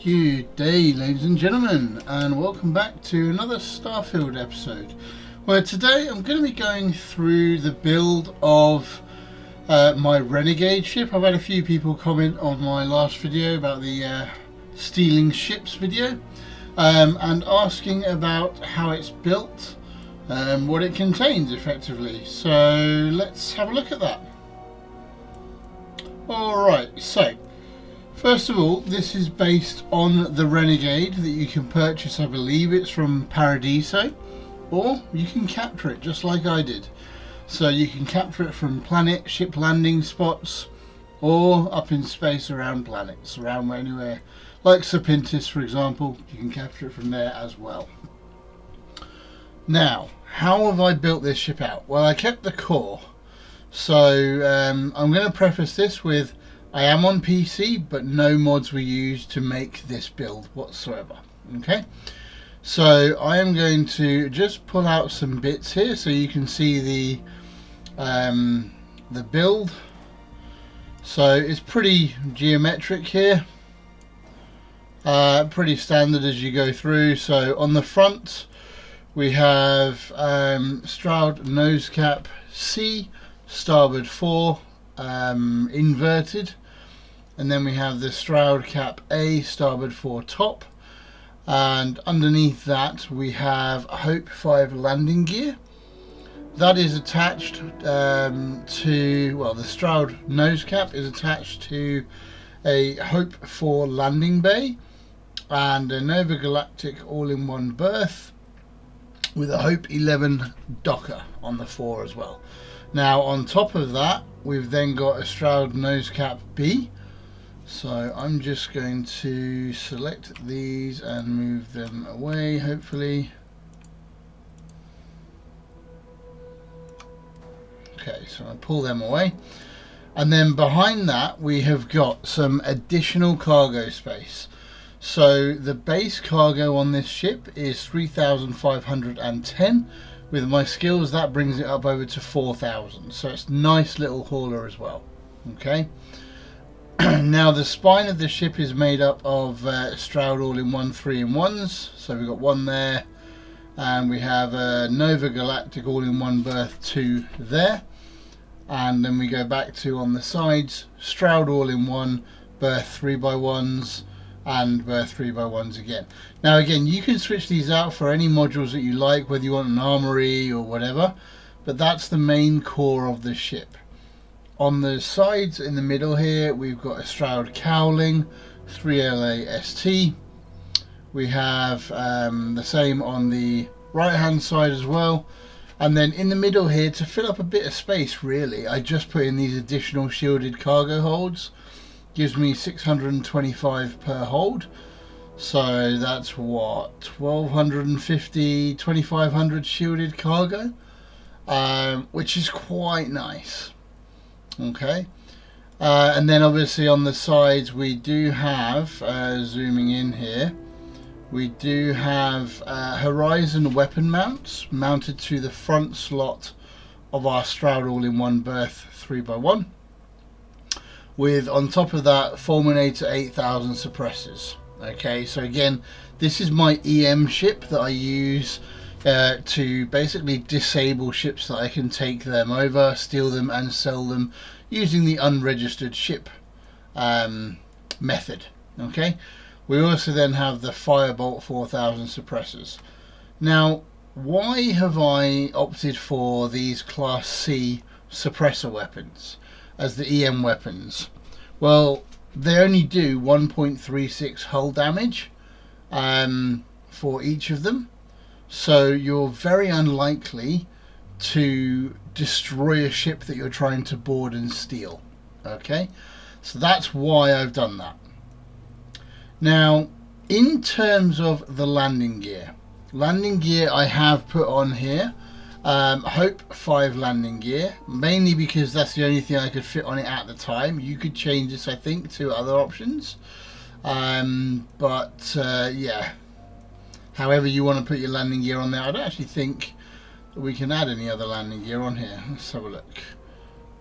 Good day, ladies and gentlemen, and welcome back to another Starfield episode, where today I'm going to be going through the build of my Renegade ship. I've had a few people comment on my last video about the stealing ships video, and asking about how it's built, what it contains effectively. So let's have a look at that. Alright, so first of all, this is based on the Renegade that you can purchase. I believe it's from Paradiso, or you can capture it just like I did. So you can capture it from planet, ship landing spots, or up in space around planets, around anywhere. Like Serpentis, for example, you can capture it from there as well. Now, how have I built this ship out? Well, I kept the core. So I'm going to preface this with, I am on PC, but no mods were used to make this build whatsoever. Okay, so I am going to just pull out some bits here so you can see the build. So it's pretty geometric here, pretty standard as you go through. So on the front we have Stroud Nose Cap C, starboard Fore, inverted. And then we have the Stroud Cap A, starboard Fore top, and underneath that we have Hope 5 landing gear. That is attached to, well, the Stroud Nose Cap is attached to a Hope 4 landing bay and a Nova Galactic All-in-one berth with a Hope 11 docker on the Fore as well. Now on top of that we've then got a Stroud Nose Cap B. So I'm just going to select these and move them away, hopefully. Okay, so I pull them away. And then behind that we have got some additional cargo space. So the base cargo on this ship is 3,510. With my skills that brings it up over to 4,000. So it's a nice little hauler as well. Okay. Now the spine of the ship is made up of Stroud All-in-one 3-in-1s. So we've got one there, and we have a Nova Galactic All-in-one berth 2 there, and then we go back to on the sides Stroud All-in-one berth 3x1s and berth 3x1s again. Now again, you can switch these out for any modules that you like, whether you want an armory or whatever, but that's the main core of the ship. On the sides in the middle here we've got a Stroud cowling 3LA ST. We have the same on the right hand side as well, and then in the middle here, to fill up a bit of space really, I just put in these additional shielded cargo holds. Gives me 625 per hold, so that's what, 1250, 2500 shielded cargo, which is quite nice. Okay, and then obviously on the sides we do have, zooming in here, we do have Horizon weapon mounts mounted to the front slot of our Stroud All-in-one berth 3x1, with on top of that Fulminator 8000 suppressors. Okay, so again, this is my EM ship that I use to basically disable ships that I can take them over, steal them and sell them using the unregistered ship method. Okay, we also then have the Firebolt 4000 suppressors. Now why have I opted for these Class C suppressor weapons as the EM weapons? Well, they only do 1.36 hull damage for each of them. So you're very unlikely to destroy a ship that you're trying to board and steal. Okay, so that's why I've done that. Now, in terms of the landing gear I have put on here Hope 5 landing gear, mainly because that's the only thing I could fit on it at the time. You could change this, I think, to other options, yeah, however you want to put your landing gear on there. I don't actually think we can add any other landing gear on here. Let's have a look.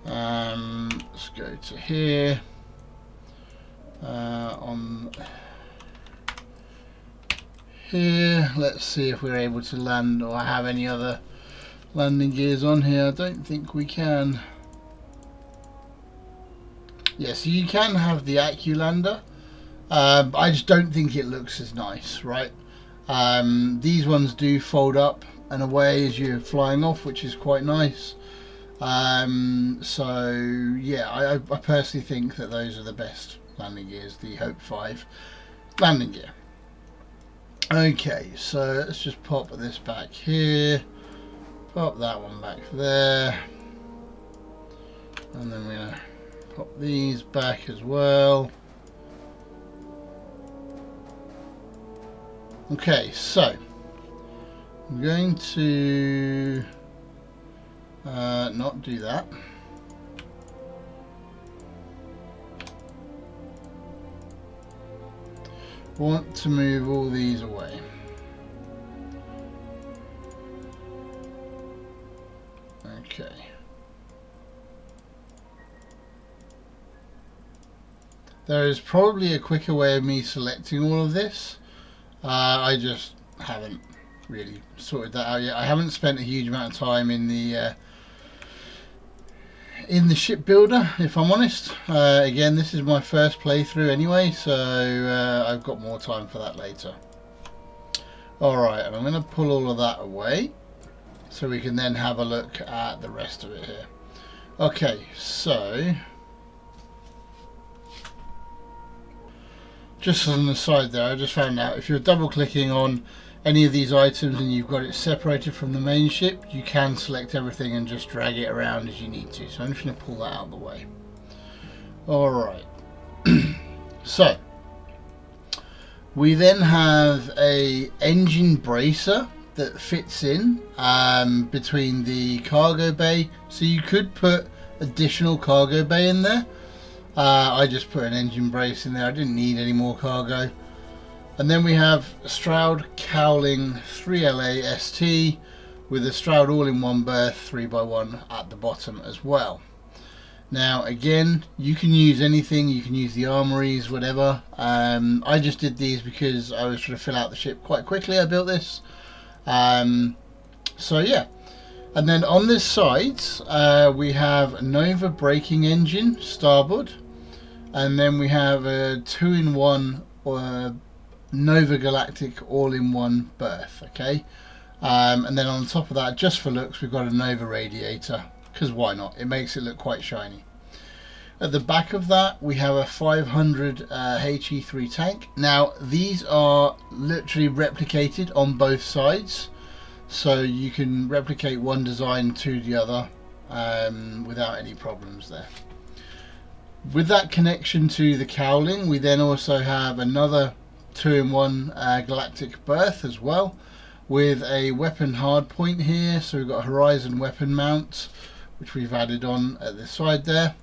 Let's go to here. On here. Let's see if we're able to land or have any other landing gears on here. I don't think we can. Yeah, so you can have the AccuLander. I just don't think it looks as nice, right? These ones do fold up and away as you're flying off, which is quite nice. So yeah, I personally think that those are the best landing gears, the Hope 5 landing gear. Okay, so let's just pop this back here, pop that one back there, and then we're going to pop these back as well. Okay, so I'm going to not do that. Want to move all these away. Okay. There is probably a quicker way of me selecting all of this. I just haven't really sorted that out yet. I haven't spent a huge amount of time in the ship builder, if I'm honest. Again, this is my first playthrough anyway, so I've got more time for that later. Alright, and I'm going to pull all of that away so we can then have a look at the rest of it here. Okay, so just as an aside there, I just found out if you're double clicking on any of these items and you've got it separated from the main ship, you can select everything and just drag it around as you need to. So I'm just going to pull that out of the way. Alright, so we then have a engine bracer that fits in between the cargo bay, so you could put additional cargo bay in there. I just put an engine brace in there, I didn't need any more cargo. And then we have Stroud Cowling 3LA ST with a Stroud all-in-one berth 3x1 at the bottom as well. Now again, you can use anything, you can use the armories, whatever. I just did these because I was trying to fill out the ship quite quickly. I built this. So yeah. And then on this side, we have a Nova braking engine, starboard. And then we have a 2-in-1 Nova Galactic All-in-one berth, okay? And then on top of that, just for looks, we've got a Nova Radiator, because why not? It makes it look quite shiny. At the back of that, we have a 500 HE3 tank. Now, these are literally replicated on both sides, so you can replicate one design to the other without any problems there. With that connection to the cowling, we then also have another 2-in-1 galactic berth as well, with a weapon hardpoint here. So we've got a Horizon weapon mount, which we've added on at the side there.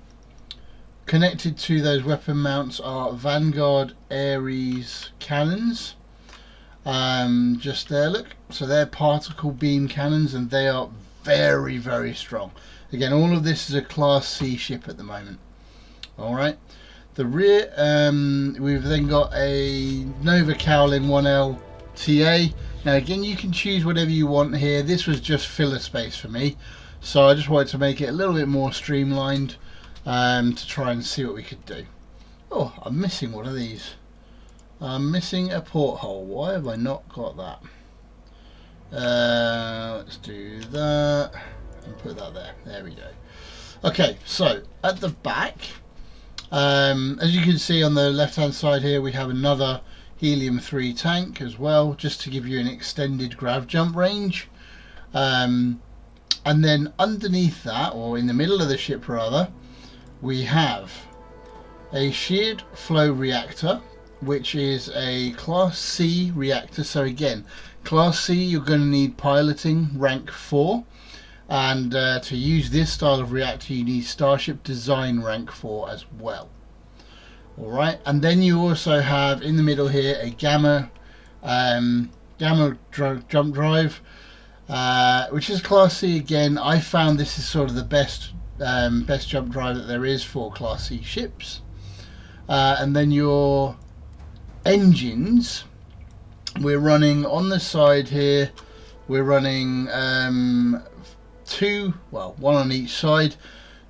Connected to those weapon mounts are Vanguard Ares cannons, just there, look. So they're particle beam cannons, and they are very, very strong. Again, all of this is a Class C ship at the moment. Alright, the rear, we've then got a Nova Cowling 1L TA. Now again, you can choose whatever you want here. This was just filler space for me, so I just wanted to make it a little bit more streamlined to try and see what we could do. Oh, I'm missing one of these. I'm missing a porthole. Why have I not got that? Let's do that and put that there. There we go. Okay, so at the back, as you can see on the left hand side here, we have another Helium-3 tank as well, just to give you an extended grav jump range. And then underneath that, or in the middle of the ship rather, we have a Sheared flow reactor, which is a Class C reactor. So again, Class C, you're going to need piloting rank 4. And to use this style of reactor, you need Starship Design rank 4 as well. Alright, and then you also have in the middle here a Gama jump drive, which is Class C again. I found this is sort of the best jump drive that there is for Class C ships. And then your engines, we're running on the side here, we're running one on each side,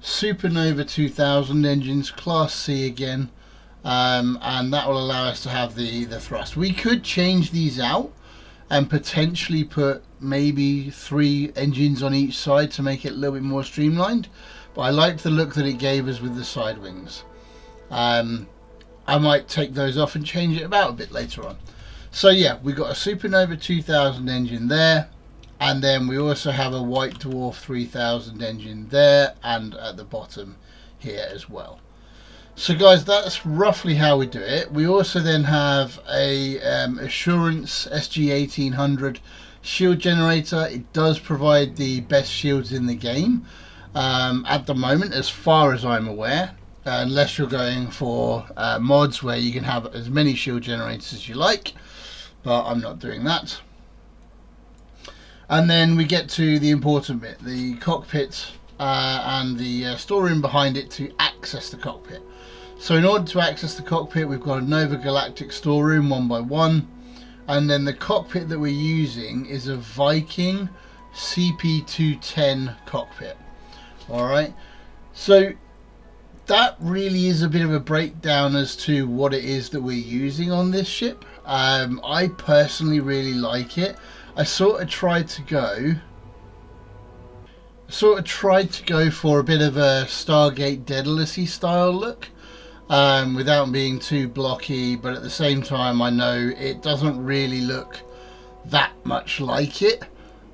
Supernova 2000 engines, Class C again, and that will allow us to have the thrust. We could change these out and potentially put maybe 3 engines on each side to make it a little bit more streamlined, but I liked the look that it gave us with the side wings. I might take those off and change it about a bit later on. So yeah, we got a Supernova 2000 engine there, and then we also have a White Dwarf 3000 engine there and at the bottom here as well. So guys, that's roughly how we do it. We also then have a Assurance SG1800 shield generator. It does provide the best shields in the game at the moment, as far as I'm aware, unless you're going for mods where you can have as many shield generators as you like, but I'm not doing that. And then we get to the important bit, the cockpit and the storeroom behind it to access the cockpit. So in order to access the cockpit, we've got a Nova Galactic storeroom 1x1, and then the cockpit that we're using is a Viking CP210 cockpit. Alright, so that really is a bit of a breakdown as to what it is that we're using on this ship. I personally really like it. I sort of tried to go for a bit of a Stargate Daedalus-y style look, without being too blocky, but at the same time I know it doesn't really look that much like it.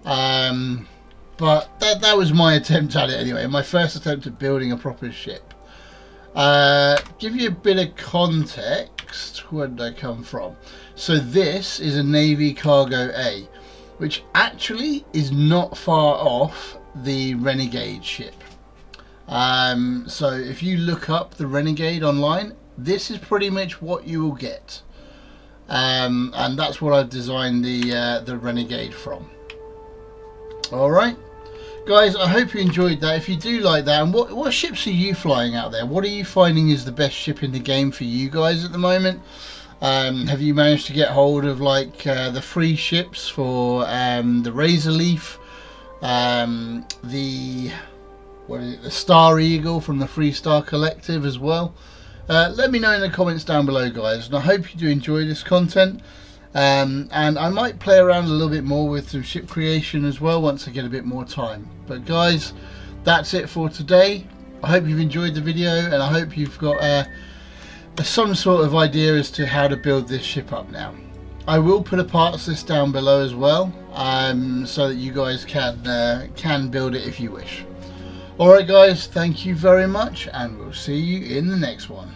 But that was my attempt at it anyway, my first attempt at building a proper ship. Give you a bit of context, where did I come from? So this is a Navy Cargo A, which actually is not far off the Renegade ship. So if you look up the Renegade online, this is pretty much what you will get, and that's what I've designed the Renegade from. Alright guys, I hope you enjoyed that. If you do like that, and what ships are you flying out there? What are you finding is the best ship in the game for you guys at the moment? Have you managed to get hold of like the free ships for the Razor Leaf, the Star Eagle from the Free Star Collective as well? Let me know in the comments down below guys, and I hope you do enjoy this content. And I might play around a little bit more with some ship creation as well once I get a bit more time. But guys, that's it for today. I hope you've enjoyed the video, and I hope you've got some sort of idea as to how to build this ship up now. I will put a parts list down below as well, so that you guys can build it if you wish. Alright guys, thank you very much, and we'll see you in the next one.